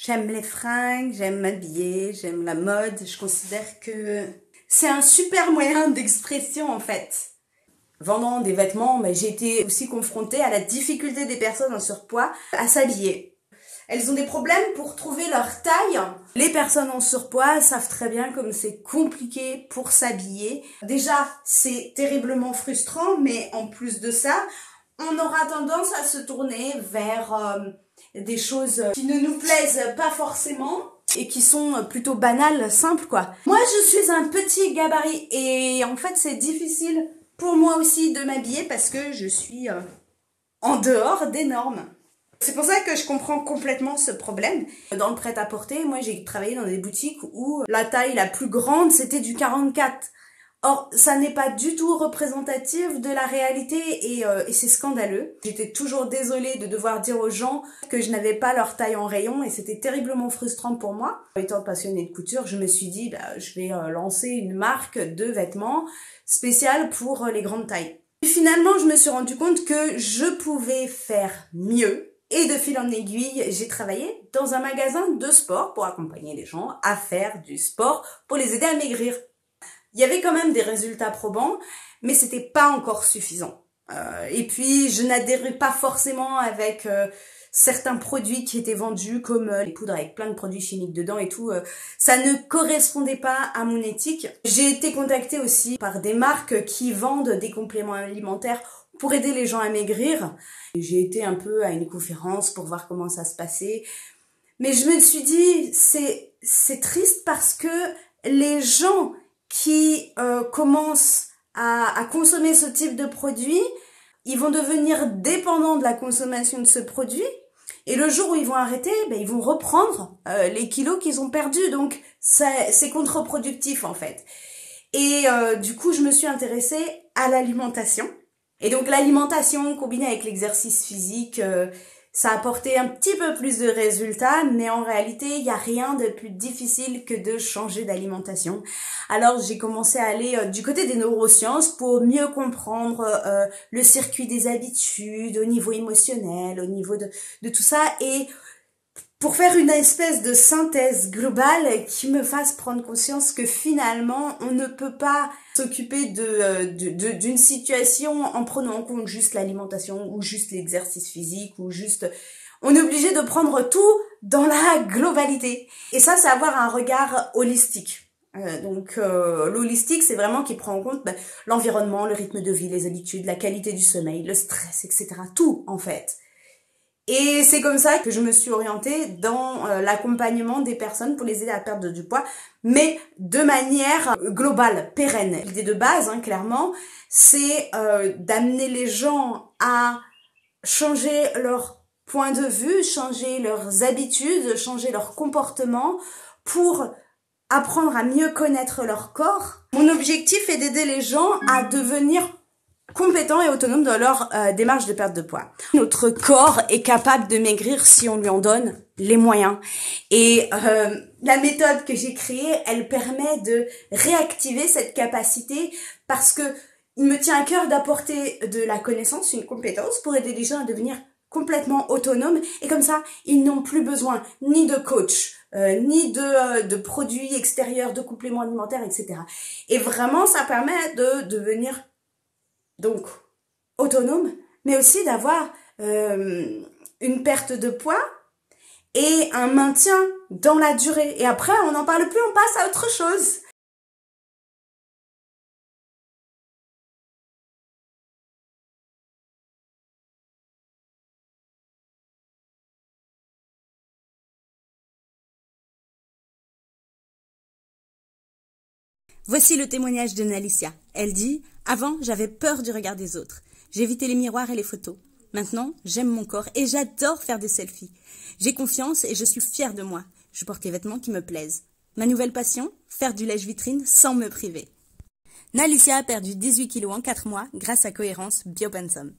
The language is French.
J'aime les fringues, j'aime m'habiller, j'aime la mode. Je considère que c'est un super moyen d'expression en fait. Vendant des vêtements, mais j'ai été aussi confrontée à la difficulté des personnes en surpoids à s'habiller. Elles ont des problèmes pour trouver leur taille. Les personnes en surpoids savent très bien comme c'est compliqué pour s'habiller. Déjà, c'est terriblement frustrant, mais en plus de ça, on aura tendance à se tourner vers des choses qui ne nous plaisent pas forcément et qui sont plutôt banales, simples quoi. Moi, je suis un petit gabarit et en fait, c'est difficile pour moi aussi de m'habiller parce que je suis en dehors des normes. C'est pour ça que je comprends complètement ce problème. Dans le prêt-à-porter, moi j'ai travaillé dans des boutiques où la taille la plus grande c'était du 44. Or, ça n'est pas du tout représentatif de la réalité et c'est scandaleux. J'étais toujours désolée de devoir dire aux gens que je n'avais pas leur taille en rayon et c'était terriblement frustrant pour moi. Étant passionnée de couture, je me suis dit je vais lancer une marque de vêtements spéciale pour les grandes tailles. Et finalement, je me suis rendu compte que je pouvais faire mieux. Et de fil en aiguille, j'ai travaillé dans un magasin de sport pour accompagner les gens à faire du sport pour les aider à maigrir. Il y avait quand même des résultats probants, mais c'était pas encore suffisant. Et puis, je n'adhérais pas forcément avec certains produits qui étaient vendus, comme les poudres avec plein de produits chimiques dedans et tout. Ça ne correspondait pas à mon éthique. J'ai été contactée aussi par des marques qui vendent des compléments alimentaires pour aider les gens à maigrir. J'ai été un peu à une conférence pour voir comment ça se passait. Mais je me suis dit, c'est triste parce que les gens qui commencent à consommer ce type de produit, ils vont devenir dépendants de la consommation de ce produit. Et le jour où ils vont arrêter, ils vont reprendre les kilos qu'ils ont perdus. Donc, c'est contre-productif en fait. Et du coup, je me suis intéressée à l'alimentation. Et donc l'alimentation combinée avec l'exercice physique, ça a apporté un petit peu plus de résultats, mais en réalité, il n'y a rien de plus difficile que de changer d'alimentation. Alors j'ai commencé à aller du côté des neurosciences pour mieux comprendre le circuit des habitudes au niveau émotionnel, au niveau de tout ça, et pour faire une espèce de synthèse globale qui me fasse prendre conscience que finalement, on ne peut pas s'occuper d'une situation en prenant en compte juste l'alimentation ou juste l'exercice physique ou juste... On est obligé de prendre tout dans la globalité. Et ça, c'est avoir un regard holistique. L'holistique, c'est vraiment qui prend en compte l'environnement, le rythme de vie, les habitudes, la qualité du sommeil, le stress, etc. Tout, en fait. Et c'est comme ça que je me suis orientée dans l'accompagnement des personnes pour les aider à perdre du poids, mais de manière globale, pérenne. L'idée de base, clairement, c'est d'amener les gens à changer leur point de vue, changer leurs habitudes, changer leur comportement pour apprendre à mieux connaître leur corps. Mon objectif est d'aider les gens à devenir compétents et autonomes dans leur démarche de perte de poids. Notre corps est capable de maigrir si on lui en donne les moyens. Et la méthode que j'ai créée, elle permet de réactiver cette capacité parce que il me tient à cœur d'apporter de la connaissance, une compétence pour aider les gens à devenir complètement autonomes. Et comme ça, ils n'ont plus besoin ni de coach, ni de produits extérieurs, de compléments alimentaires, etc. Et vraiment, ça permet de devenir donc autonome, mais aussi d'avoir une perte de poids et un maintien dans la durée. Et après, on n'en parle plus, on passe à autre chose. Voici le témoignage de Nalicia. Elle dit « Avant, j'avais peur du regard des autres. J'évitais les miroirs et les photos. Maintenant, j'aime mon corps et j'adore faire des selfies. J'ai confiance et je suis fière de moi. Je porte les vêtements qui me plaisent. Ma nouvelle passion, faire du lèche-vitrine sans me priver. » Nalicia a perdu 18 kilos en 4 mois grâce à Cohérence Biopensum.